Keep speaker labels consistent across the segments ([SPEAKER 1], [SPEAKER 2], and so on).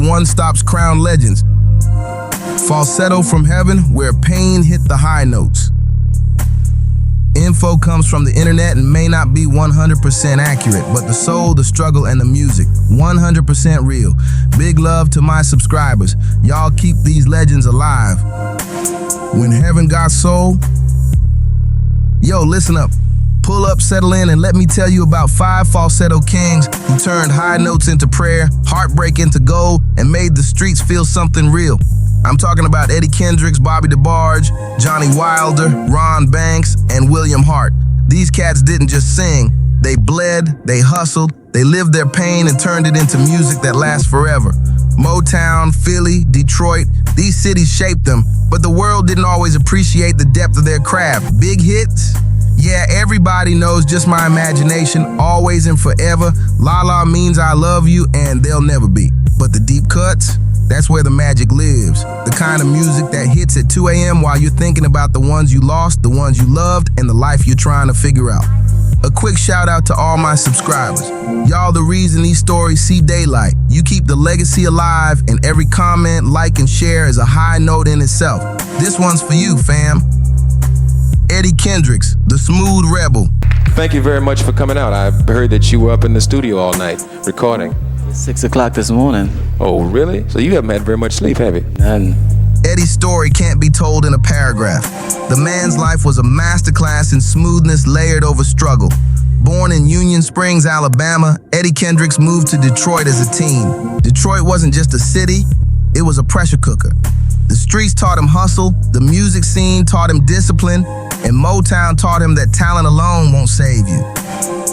[SPEAKER 1] one stops crowned legends. Falsetto from heaven, where pain hit the high notes. Info comes from the internet and may not be 100% accurate, but the soul, the struggle, and the music, 100% real. Big love to my subscribers. Y'all keep these legends alive. When heaven got soul, yo, listen up. Pull up, settle in, and let me tell you about 5 falsetto kings who turned high notes into prayer, heartbreak into gold, and made the streets feel something real. I'm talking about Eddie Kendricks, Bobby DeBarge, Johnny Wilder, Ron Banks, and William Hart. These cats didn't just sing, they bled, they hustled, they lived their pain and turned it into music that lasts forever. Motown, Philly, Detroit, these cities shaped them, but the world didn't always appreciate the depth of their craft. Big hits? Yeah, everybody knows Just My Imagination, Always and Forever, La La Means I Love You, and They'll Never Be. But the deep cuts? That's where the magic lives. The kind of music that hits at 2 a.m. while you're thinking about the ones you lost, the ones you loved, and the life you're trying to figure out. A quick shout out to all my subscribers. Y'all the reason these stories see daylight. You keep the legacy alive, and every comment, like, and share is a high note in itself. This one's for you, fam. Eddie Kendricks, the smooth rebel.
[SPEAKER 2] Thank you very much for coming out. I heard that you were up in the studio all night recording.
[SPEAKER 3] 6 o'clock this morning.
[SPEAKER 2] Oh, really? So you haven't had very much sleep, have you?
[SPEAKER 3] None.
[SPEAKER 1] Eddie's story can't be told in a paragraph. The man's life was a masterclass in smoothness layered over struggle. Born in Union Springs, Alabama, Eddie Kendricks moved to Detroit as a teen. Detroit wasn't just a city, it was a pressure cooker. The streets taught him hustle, the music scene taught him discipline, and Motown taught him that talent alone won't save you.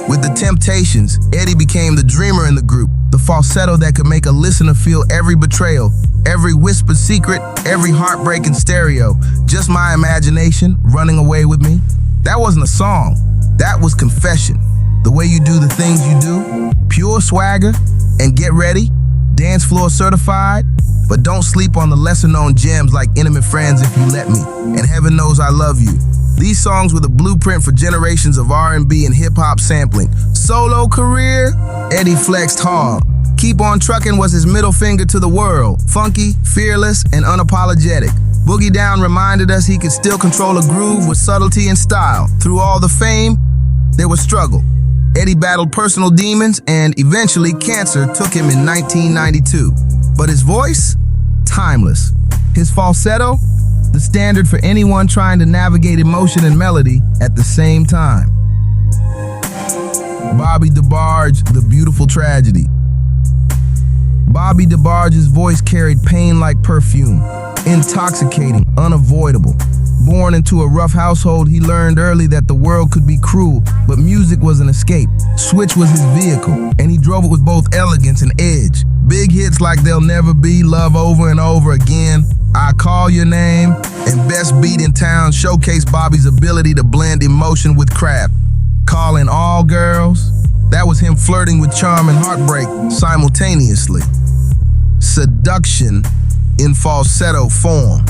[SPEAKER 1] With the Temptations, Eddie became the dreamer in the group, the falsetto that could make a listener feel every betrayal, every whispered secret, every heartbreak in stereo. Just My Imagination, Running Away With Me. That wasn't a song, that was confession. The way you do the things you do, pure swagger, and get ready, dance floor certified. But don't sleep on the lesser known gems like Intimate Friends, If You Let Me, and Heaven Knows I Love You. These songs were the blueprint for generations of R&B and hip-hop sampling. Solo career, Eddie flexed hard. Keep On Truckin' was his middle finger to the world. Funky, fearless, and unapologetic. Boogie Down reminded us he could still control a groove with subtlety and style. Through all the fame, there was struggle. Eddie battled personal demons, and eventually cancer took him in 1992. But his voice? Timeless. His falsetto? The standard for anyone trying to navigate emotion and melody at the same time. Bobby DeBarge, The Beautiful Tragedy. Bobby DeBarge's voice carried pain like perfume, intoxicating, unavoidable. Born into a rough household, he learned early that the world could be cruel, but music was an escape. Switch was his vehicle, and he drove it with both elegance and edge. Big hits like They'll Never Be, Love Over and Over Again, I Call Your Name, and Best Beat in Town showcased Bobby's ability to blend emotion with craft. Calling All Girls, that was him flirting with charm and heartbreak simultaneously. Seduction in falsetto form.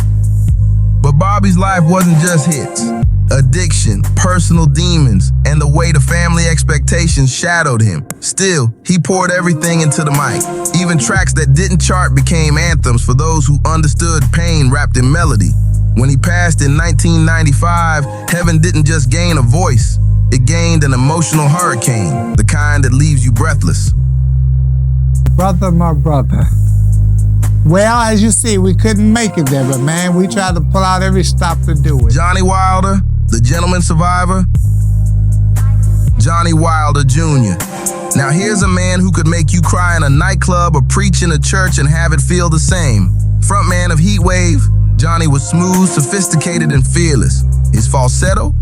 [SPEAKER 1] But Bobby's life wasn't just hits. Addiction, personal demons, and the weight of family expectations shadowed him. Still, he poured everything into the mic. Even tracks that didn't chart became anthems for those who understood pain wrapped in melody. When he passed in 1995, Heaven didn't just gain a voice, it gained an emotional hurricane, the kind that leaves you breathless.
[SPEAKER 4] Brother, my brother. Well, as you see, we couldn't make it there, but man, we tried to pull out every stop to do it.
[SPEAKER 1] Johnny Wilder, the gentleman survivor. Johnny Wilder Jr. Now here's a man who could make you cry in a nightclub or preach in a church and have it feel the same. Frontman of Heatwave, Johnny was smooth, sophisticated, and fearless. His falsetto?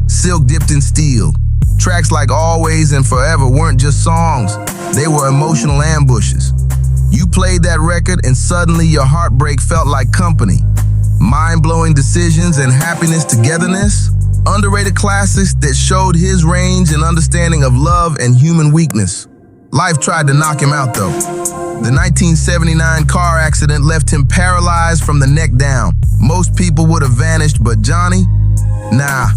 [SPEAKER 1] Silk dipped in steel. Tracks like Always and Forever weren't just songs, they were emotional ambushes. You played that record and suddenly your heartbreak felt like company. Mind-blowing decisions and happiness togetherness. Underrated classics that showed his range and understanding of love and human weakness. Life tried to knock him out though. The 1979 car accident left him paralyzed from the neck down. Most people would have vanished, but Johnny? Nah.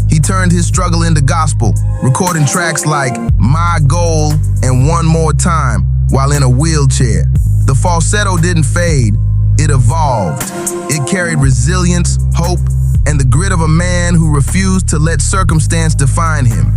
[SPEAKER 1] He turned his struggle into gospel, recording tracks like My Goal and One More Time while in a wheelchair. The falsetto didn't fade, it evolved. It carried resilience, hope, and the grit of a man who refused to let circumstance define him.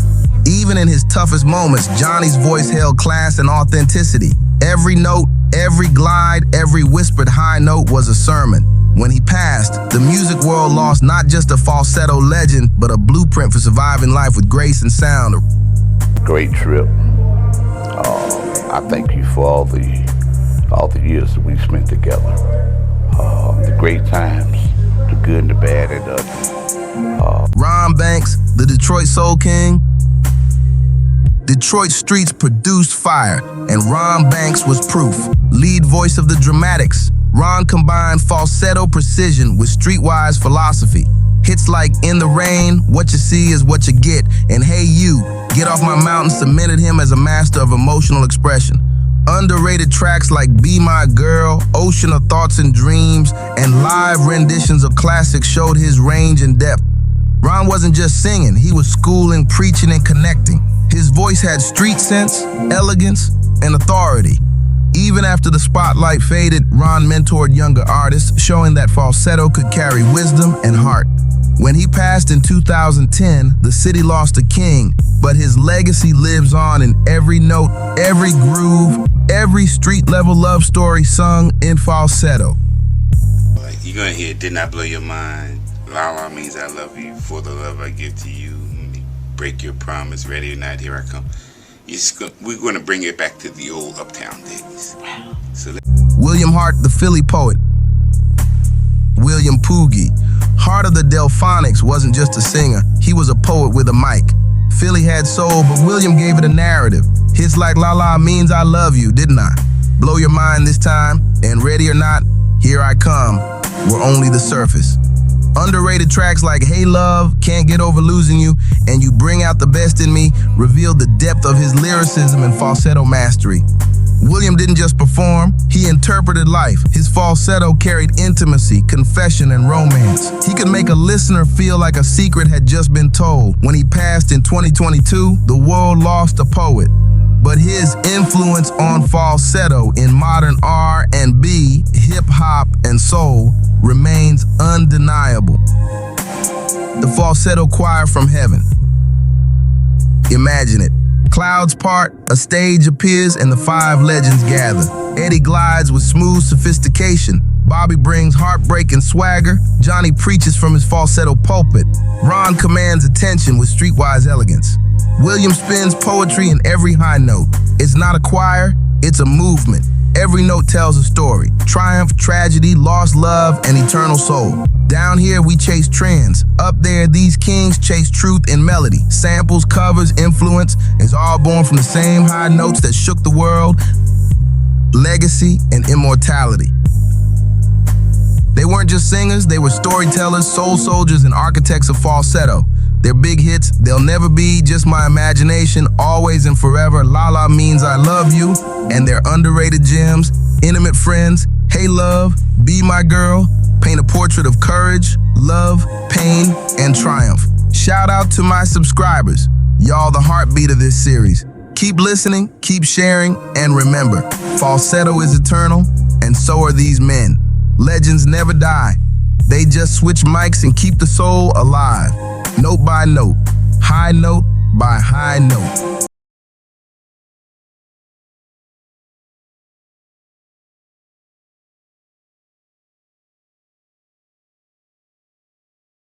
[SPEAKER 1] Even in his toughest moments, Johnny's voice held class and authenticity. Every note, every glide, every whispered high note was a sermon. When he passed, the music world lost not just a falsetto legend, but a blueprint for surviving life with grace and sound.
[SPEAKER 5] Great trip. I thank you for all the years that we spent together. The great times, the good and the bad and the ugly.
[SPEAKER 1] Ron Banks, the Detroit Soul King. Detroit streets produced fire, and Ron Banks was proof. Lead voice of the Dramatics, Ron combined falsetto precision with streetwise philosophy. Hits like In the Rain, What You See Is What You Get, and Hey You, Get Off My Mountain cemented him as a master of emotional expression. Underrated tracks like Be My Girl, Ocean of Thoughts and Dreams, and live renditions of classics showed his range and depth. Ron wasn't just singing, he was schooling, preaching, and connecting. His voice had street sense, elegance, and authority. Even after the spotlight faded, Ron mentored younger artists, showing that falsetto could carry wisdom and heart. When he passed in 2010, the city lost a king, but his legacy lives on in every note, every groove, every street-level love story sung in falsetto.
[SPEAKER 6] You're gonna hear Did Not Blow Your Mind, La La Means I Love You, For the Love I Give to You, Break Your Promise, Ready or Not, Here I Come. We're gonna bring it back to the old Uptown days. So
[SPEAKER 1] William Hart, the Philly poet. William Poogie. Heart of the Delphonics wasn't just a singer, he was a poet with a mic. Philly had soul, but William gave it a narrative. Hits like La La Means I Love You, didn't I? Blow Your Mind This Time, and Ready or Not, Here I Come were only the surface. Underrated tracks like Hey Love, Can't Get Over Losing You, and You Bring Out the Best in Me revealed the depth of his lyricism and falsetto mastery. William didn't just perform, he interpreted life. His falsetto carried intimacy, confession, and romance. He could make a listener feel like a secret had just been told. When he passed in 2022, the world lost a poet. But his influence on falsetto in modern R&B, hip-hop, and soul remains undeniable. The falsetto choir from heaven. Imagine it. Clouds part, a stage appears, and the five legends gather. Eddie glides with smooth sophistication. Bobby brings heartbreak and swagger. Johnny preaches from his falsetto pulpit. Ron commands attention with streetwise elegance. William spins poetry in every high note. It's not a choir, it's a movement. Every note tells a story. Triumph, tragedy, lost love, and eternal soul. Down here, we chase trends. Up there, these kings chase truth in melody. Samples, covers, influence is all born from the same high notes that shook the world. Legacy and immortality. They weren't just singers, they were storytellers, soul soldiers, and architects of falsetto. Their big hits, They'll Never Be, Just My Imagination, Always and Forever, La La Means I Love You, and their underrated gems, Intimate Friends, Hey Love, Be My Girl, paint a portrait of courage, love, pain, and triumph. Shout out to my subscribers. Y'all the heartbeat of this series. Keep listening, keep sharing, and remember, falsetto is eternal, and so are these men. Legends never die. They just switch mics and keep the soul alive. Note by note, high note by high note.